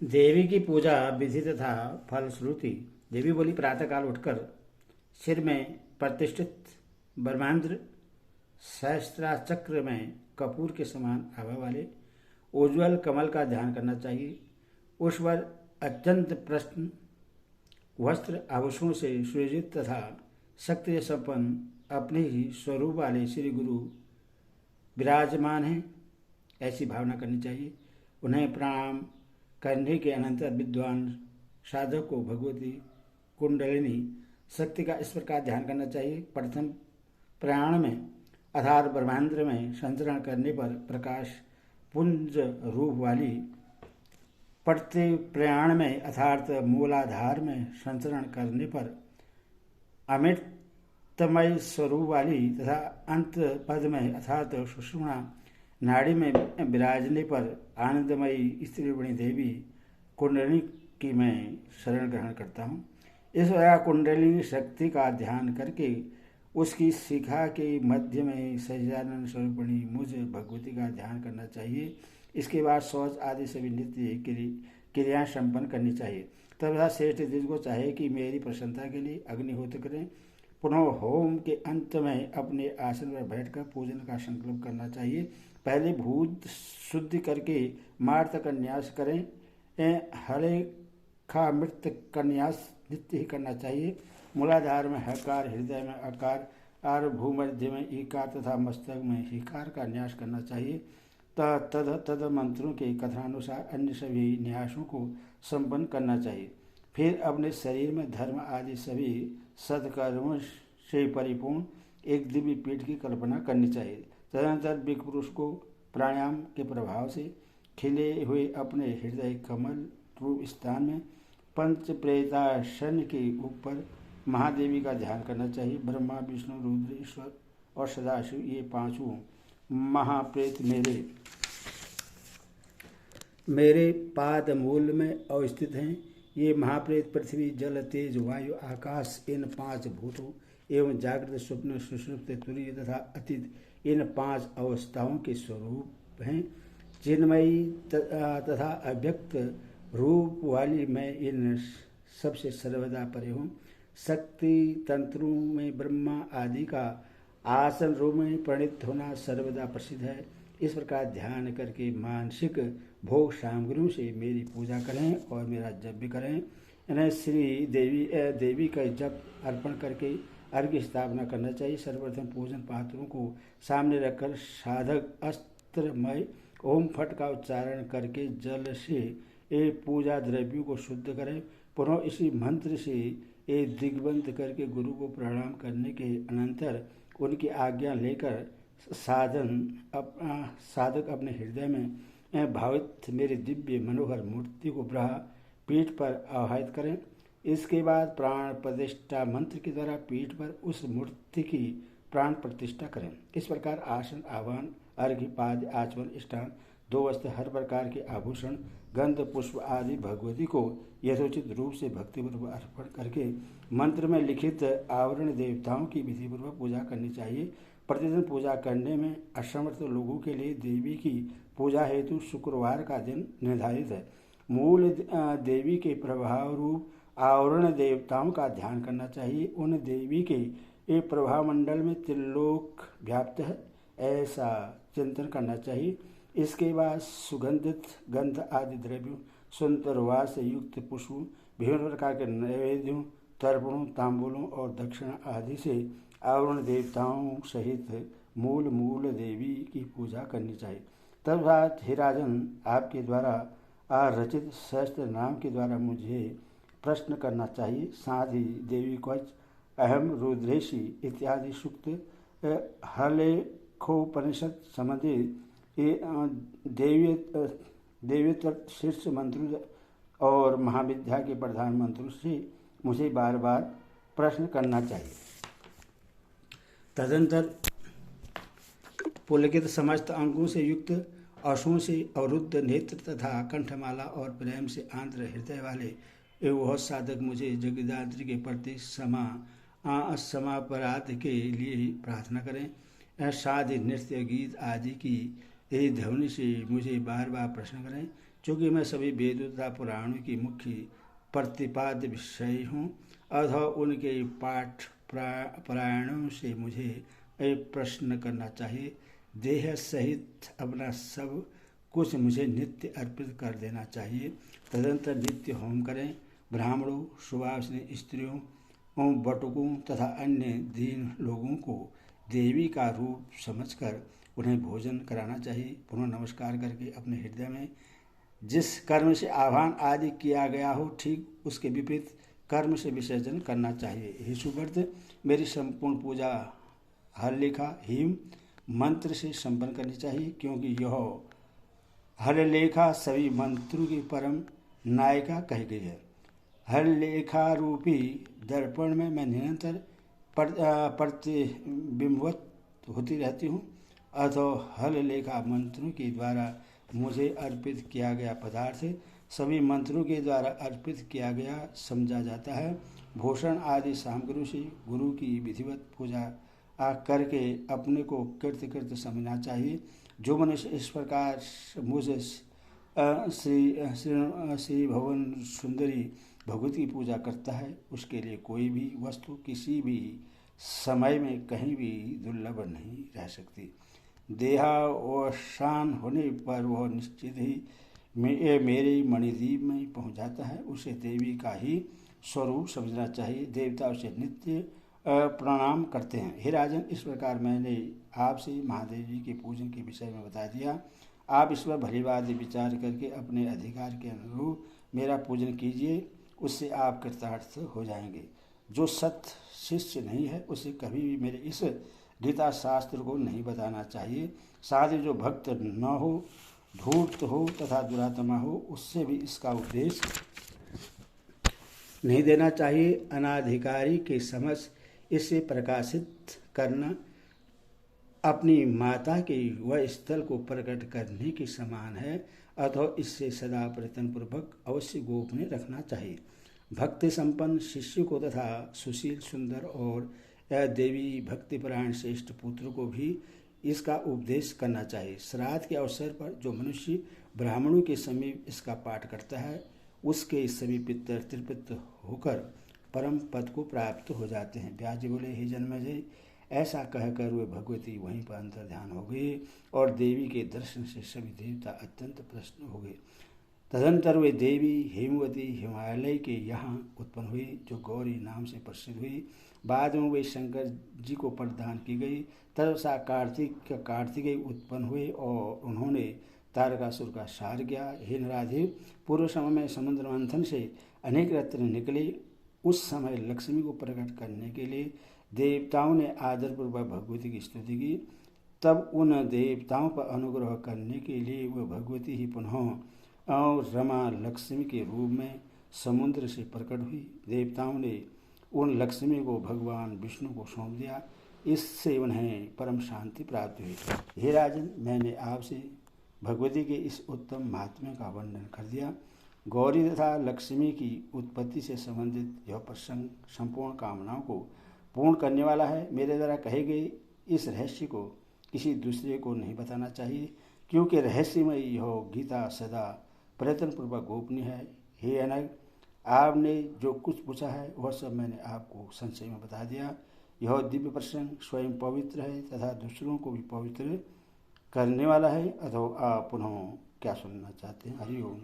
देवी की पूजा विधि तथा फलश्रुति। देवी बोली, प्रातःकाल उठकर सिर में प्रतिष्ठित ब्रह्मांड सहस्त्राचक्र में कपूर के समान आभा वाले उज्ज्वल कमल का ध्यान करना चाहिए। उस पर अत्यंत प्रसन्न वस्त्र आभूषणों से सुयोजित तथा शक्ति संपन्न अपने ही स्वरूप वाले श्री गुरु विराजमान हैं, ऐसी भावना करनी चाहिए। उन्हें प्रणाम करने के अनंतर विद्वान साधक को भगवती कुंडलिनी शक्ति का इस प्रकार ध्यान करना चाहिए। प्रथम प्रयाण में अर्थात ब्रह्मांड में संचरण करने पर प्रकाश पुंज रूप वाली, पड़ते प्रयाण में अर्थात मूलाधार में संचरण करने पर अमृतमय स्वरूप वाली तथा अंत पद में अर्थात सुषुम्ना नाड़ी में विराजने पर आनंदमयी स्त्रीवणी देवी कुंडलिनी की मैं शरण ग्रहण करता हूँ। इस प्रकार कुंडलिनी शक्ति का ध्यान करके उसकी शिखा के मध्य में सच्चिदानंद स्वरूपिणी मुझ भगवती का ध्यान करना चाहिए। इसके बाद शौच आदि सभी नित्य क्रियाएं संपन्न करनी चाहिए। तथा श्रेष्ठ द्विज को चाहे कि मेरी प्रसन्नता के लिए अग्निहोत्र करें। पुनः होम के अंत में अपने आसन पर बैठकर पूजन का संकल्प करना चाहिए। पहले भूत शुद्धि करके मार्त का न्यास करें। हले खा मृत का न्यास नित्य ही करना चाहिए। मूलाधार में हकार, हृदय में अकार और भूमध्य में ईकार तथा मस्तक में हिकार का न्यास करना चाहिए। तद मंत्रों के कथनानुसार अन्य सभी न्यासों को संपन्न करना चाहिए। फिर अपने शरीर में धर्म आदि सभी सत्कर्मों से परिपूर्ण एक दिव्य पीठ की कल्पना करनी चाहिए। तदनंतर बिग पुरुष को प्राणायाम के प्रभाव से खिले हुए अपने हृदय कमल रूप स्थान में पंच प्रेतासन के ऊपर महादेवी का ध्यान करना चाहिए। ब्रह्मा, विष्णु, रुद्र, ईश्वर और सदाशिव ये पांचों महाप्रेत मेरे पाद मूल में अवस्थित हैं। ये महाप्रेत पृथ्वी, जल, तेज, वायु, आकाश इन पांच भूतों एवं जागृत, स्वप्न, सुषुप्त, तुरीय तथा अतीत इन पांच अवस्थाओं के स्वरूप हैं। चिन्मयी तथा अव्यक्त रूप वाली मैं इन सबसे सर्वदा परे हूँ। शक्ति तंत्रों में ब्रह्मा आदि का आसन रूप में प्रणीत होना सर्वदा प्रसिद्ध है। इस प्रकार ध्यान करके मानसिक भोग सामग्रियों से मेरी पूजा करें और मेरा जप भी करें। इन्हें श्री देवी का जप अर्पण करके अर्घ्य स्थापना करना चाहिए। सर्वप्रथम पूजन पात्रों को सामने रखकर साधक अस्त्रमय ओम फट का उच्चारण करके जल से ये पूजा द्रव्यों को शुद्ध करें। पुनः इसी मंत्र से ये दिग्बंध करके गुरु को प्रणाम करने के अनंतर उनकी आज्ञा लेकर साधक अपने हृदय में भावित मेरे दिव्य मनोहर मूर्ति को ब्रह्म पीठ पर आवाहित करें। इसके बाद प्राण प्रतिष्ठा मंत्र के द्वारा पीठ पर उस मूर्ति की प्राण प्रतिष्ठा करें। इस प्रकार आसन, आह्वान, अर्घ्य, पाद, आचमन, स्नान, दो वस्त्र, हर प्रकार के आभूषण, गंध, पुष्प आदि भगवती को यथोचित रूप से भक्तिपूर्वक अर्पण करके मंत्र में लिखित आवरण देवताओं की विधिपूर्वक पूजा करनी चाहिए। प्रतिदिन पूजा करने में असमर्थ लोगों के लिए देवी की पूजा हेतु शुक्रवार का दिन निर्धारित है। मूल देवी के प्रभाव रूप आवरण देवताओं का ध्यान करना चाहिए। उन देवी के एक प्रभाव मंडल में त्रिलोक व्याप्त है, ऐसा चिंतन करना चाहिए। इसके बाद सुगंधित गंध आदि द्रव्यों, सुंदर वास से युक्त पुष्पों, विभिन्न प्रकार के नैवेद्यों, तर्पणों, तांबूलों और दक्षिणा आदि से आवरण देवताओं सहित मूल देवी की पूजा करनी चाहिए। तदुपरांत हे राजन, आपके द्वारा रचित सहस्त्र नाम के द्वारा मुझे प्रश्न करना चाहिए। साथ ही देवी क्वच, अहम रुद्रेशी इत्यादि सूक्त, हलेखोपनिषद संबंधित देवीत्व शीर्ष मंत्र और महाविद्या के प्रधान मंत्रों से मुझे बार बार प्रश्न करना चाहिए। तदंतर पुलकित समस्त अंगों से युक्त, अशों से अवरुद्ध नेत्र तथा कंठमाला और प्रेम से आंध्र हृदय वाले वह साधक मुझे जगदात्री के प्रति समापराध के लिए प्रार्थना करें। साध नृत्य, गीत आदि की ध्वनि से मुझे बार बार प्रश्न करें। चूँकि मैं सभी वेदों तथा पुराणों की मुख्य प्रतिपाद्य विषय हूँ, अतः उनके पाठ पारायणों से मुझे एक प्रश्न करना चाहिए। देह सहित अपना सब कुछ मुझे नित्य अर्पित कर देना चाहिए। तदंतर नित्य होम करें। ब्राह्मणों, सुवासिनी स्त्रियों, बटुकों तथा अन्य दीन लोगों को देवी का रूप समझकर उन्हें भोजन कराना चाहिए। पुनः नमस्कार करके अपने हृदय में जिस कर्म से आह्वान आदि किया गया हो, ठीक उसके विपरीत कर्म से विसर्जन करना चाहिए। हे सुव्रत, मेरी संपूर्ण पूजा हरलेखा हिम मंत्र से संपन्न करनी चाहिए, क्योंकि यह हरलेखा सभी मंत्रों की परम नायिका कही गई है। हरलेखा रूपी दर्पण में मैं निरंतर प्रतिबिंबवत होती रहती हूँ। अतः हरलेखा मंत्रों के द्वारा मुझे अर्पित किया गया पदार्थ सभी मंत्रों के द्वारा अर्पित किया गया समझा जाता है। भूषण आदि सामग्री से गुरु की विधिवत पूजा करके अपने को कृत समझना चाहिए। जो मनुष्य इस प्रकार मुझे श्री भवन सुंदरी भगवती की पूजा करता है, उसके लिए कोई भी वस्तु किसी भी समय में कहीं भी दुर्लभ नहीं रह सकती। देहावसान होने पर वह निश्चित ही मेरे मणिद्वीप में पहुंच जाता है। उसे देवी का ही स्वरूप समझना चाहिए। देवता उसे नित्य प्रणाम करते हैं। हे राजन, इस प्रकार मैंने आपसे महादेव जी के पूजन के विषय में बता दिया। आप इस पर भलीभांति विचार करके अपने अधिकार के अनुरूप मेरा पूजन कीजिए, उससे आप कृतार्थ हो जाएंगे। जो सत शिष्य नहीं है उसे कभी भी मेरे इस गीता शास्त्र को नहीं बताना चाहिए। साथ ही जो भक्त न हो, धूर्त हो तथा दुरात्मा हो, उससे भी इसका उपदेश नहीं देना चाहिए। अनाधिकारी के समझ इसे प्रकाशित करना अपनी माता के वह स्थल को प्रकट करने के समान है। अतः इससे सदा प्रयत्नपूर्वक अवश्य गोपनीय रखना चाहिए। भक्ति संपन्न शिष्य को तथा सुशील सुंदर और देवी भक्तिपरायण श्रेष्ठ पुत्र को भी इसका उपदेश करना चाहिए। श्राद्ध के अवसर पर जो मनुष्य ब्राह्मणों के समीप इसका पाठ करता है, उसके सभी पितर तृप्त होकर परम पद को प्राप्त हो जाते हैं। व्यास जी बोले, हे जन्मेजय, ऐसा कहकर वे भगवती वहीं पर अंतर ध्यान हो गई और देवी के दर्शन से सभी देवता अत्यंत प्रसन्न हो गए। तदंतर वे देवी हेमवती हिमालय के यहाँ उत्पन्न हुई, जो गौरी नाम से प्रसिद्ध हुई। बाद में वे शंकर जी को प्रदान की गई। तदसा कार्तिकेय उत्पन्न हुए और उन्होंने तारकासुर का सार किया। हे नराधिप, पूर्व समय में समुद्र मंथन से अनेक रत्न निकले। उस समय लक्ष्मी को प्रकट करने के लिए देवताओं ने आदरपूर्वक भगवती की स्तुति की। तब उन देवताओं पर अनुग्रह करने के लिए वह भगवती ही पुनः और रमा लक्ष्मी के रूप में समुद्र से प्रकट हुई। देवताओं ने उन लक्ष्मी को भगवान विष्णु को सौंप दिया। इससे उन्हें परम शांति प्राप्त हुई। हे राजन, मैंने आपसे भगवती के इस उत्तम महात्म्य का वर्णन कर दिया। गौरी तथा लक्ष्मी की उत्पत्ति से संबंधित यह प्रसंग संपूर्ण कामनाओं को पूर्ण करने वाला है। मेरे द्वारा कहे गए इस रहस्य को किसी दूसरे को नहीं बताना चाहिए, क्योंकि रहस्यमय यह गीता सदा प्रयत्नपूर्वक गोपनीय है। हे अनग, आपने जो कुछ पूछा है वह सब मैंने आपको संशय में बता दिया। यह दिव्य प्रसंग स्वयं पवित्र है तथा दूसरों को भी पवित्र करने वाला है। अथवा आप पुनः क्या सुनना चाहते हैं? हरि ओम।